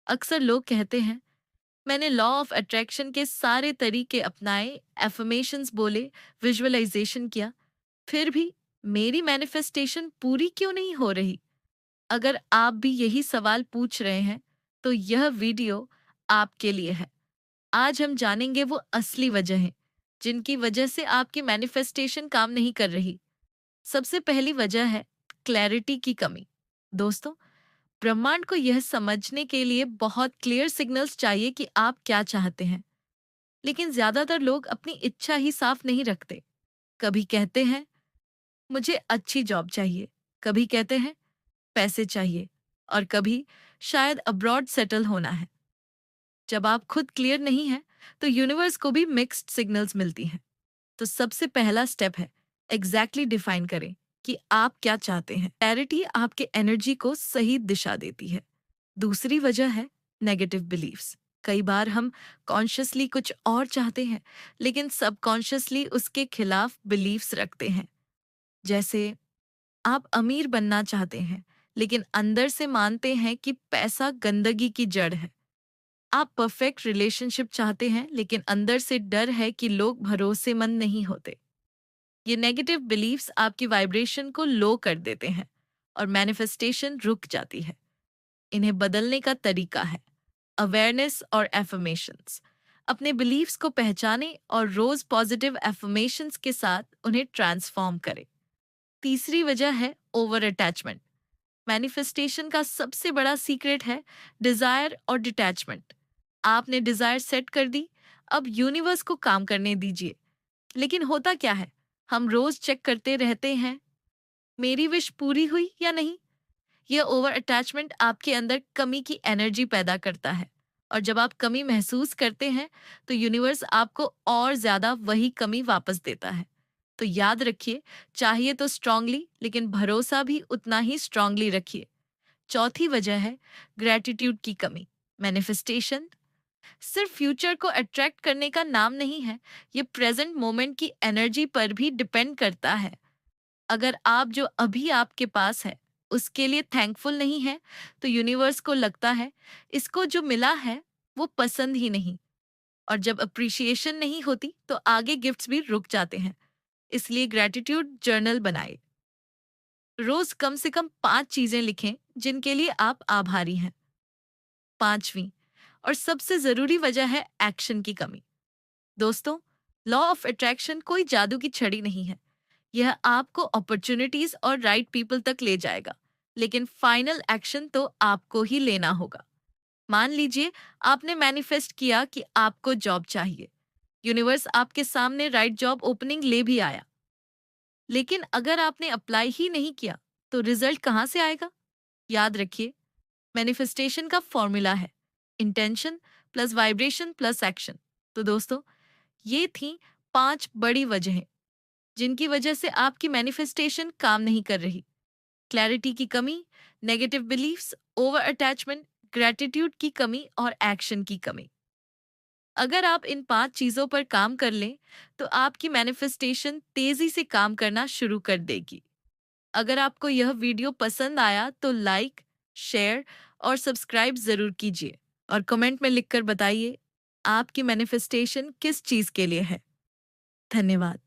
अक्सर लोग कहते हैं, मैंने लॉ ऑफ अट्रैक्शन के सारे तरीके अपनाए, एफर्मेशंस बोले, विजुअलाइजेशन किया, फिर भी मेरी मैनिफेस्टेशन पूरी क्यों नहीं हो रही? अगर आप भी यही सवाल पूछ रहे हैं, तो यह वीडियो आपके लिए है। आज हम जानेंगे वो असली वजहें, जिनकी वजह से आपकी मैनिफेस्टेशन काम नहीं कर रही। सबसे पहली वजह है क्लैरिटी की कमी। दोस्तों, ब्रह्मांड को यह समझने के लिए बहुत क्लियर सिग्नल्स चाहिए कि आप क्या चाहते हैं, लेकिन ज्यादातर लोग अपनी इच्छा ही साफ नहीं रखते। कभी कहते हैं मुझे अच्छी जॉब चाहिए, कभी कहते हैं पैसे चाहिए, और कभी शायद अब्रॉड सेटल होना है। जब आप खुद क्लियर नहीं हैं, तो यूनिवर्स को भी मिक्स्ड सिग्नल्स मिलती हैं। तो सबसे पहला स्टेप है एग्जैक्टली डिफाइन करें कि आप क्या चाहते हैं। क्लैरिटी आपके एनर्जी को सही दिशा देती है। दूसरी वजह है नेगेटिव बिलीफ्स। कई बार हम कॉन्शियसली कुछ और चाहते हैं, लेकिन सबकॉन्शियसली उसके खिलाफ बिलीफ्स रखते हैं। जैसे आप अमीर बनना चाहते हैं, लेकिन अंदर से मानते हैं कि पैसा गंदगी की जड़ है। आप परफेक्ट रिलेशनशिप चाहते हैं, लेकिन अंदर से डर है कि लोग भरोसेमंद नहीं होते। ये नेगेटिव बिलीफ्स आपकी वाइब्रेशन को लो कर देते हैं और मैनिफेस्टेशन रुक जाती है। इन्हें बदलने का तरीका है अवेयरनेस और एफर्मेशंस। अपने बिलीफ्स को पहचानें और रोज पॉजिटिव एफर्मेशंस के साथ उन्हें ट्रांसफॉर्म करें। तीसरी वजह है ओवर अटैचमेंट। मैनिफेस्टेशन का सबसे बड़ा सीक्रेट है डिजायर और डिटैचमेंट। आपने डिजायर सेट कर दी, अब यूनिवर्स को काम करने दीजिए। लेकिन होता क्या है, हम रोज चेक करते रहते हैं, मेरी विश पूरी हुई या नहीं। यह ओवर अटैचमेंट आपके अंदर कमी की एनर्जी पैदा करता है, और जब आप कमी महसूस करते हैं, तो यूनिवर्स आपको और ज्यादा वही कमी वापस देता है। तो याद रखिए, चाहिए तो स्ट्रांगली, लेकिन भरोसा भी उतना ही स्ट्रांगली रखिए। चौथी वजह है ग्रेटिट्यूड की कमी। मैनिफेस्टेशन सिर्फ फ्यूचर को अट्रैक्ट करने का नाम नहीं है, ये प्रेजेंट मोमेंट की एनर्जी पर भी डिपेंड करता है। अगर आप जो अभी आपके पास है उसके लिए थैंकफुल नहीं है, तो यूनिवर्स को लगता है इसको जो मिला है वो पसंद ही नहीं। और जब अप्रिशिएशन नहीं होती, तो आगे गिफ्ट्स भी रुक जाते हैं। इसलिए ग्रेटिट्यूड जर्नल बनाए। रोज कम से कम 5 चीजें लिखें जिनके लिए आप आभारी हैं। पांचवी और सबसे जरूरी वजह है एक्शन की कमी। दोस्तों, लॉ ऑफ अट्रैक्शन कोई जादू की छड़ी नहीं है। यह आपको अपॉर्चुनिटीज और राइट पीपल तक ले जाएगा, लेकिन फाइनल एक्शन तो आपको ही लेना होगा। मान लीजिए आपने मैनिफेस्ट किया कि आपको जॉब चाहिए। यूनिवर्स आपके सामने राइट जॉब ओपनिंग ले भी आया, लेकिन अगर आपने अप्लाई ही नहीं किया, तो रिजल्ट कहाँ से आएगा? याद रखिए, मैनिफेस्टेशन का फॉर्मूला है intention plus vibration plus action. तो दोस्तों, ये थी 5 बड़ी वजहें जिनकी वजह से आपकी मैनिफेस्टेशन काम नहीं कर रही। क्लैरिटी की कमी, negative beliefs, over attachment, gratitude की कमी और एक्शन की कमी। अगर आप इन 5 चीजों पर काम कर लें, तो आपकी मैनिफेस्टेशन तेजी से काम करना शुरू कर देगी। अगर आपको यह वीडियो पसंद आया, तो लाइक, शेयर और सब्सक्राइब जरूर कीजिए, और कमेंट में लिखकर बताइए आपकी मैनिफेस्टेशन किस चीज के लिए है। धन्यवाद।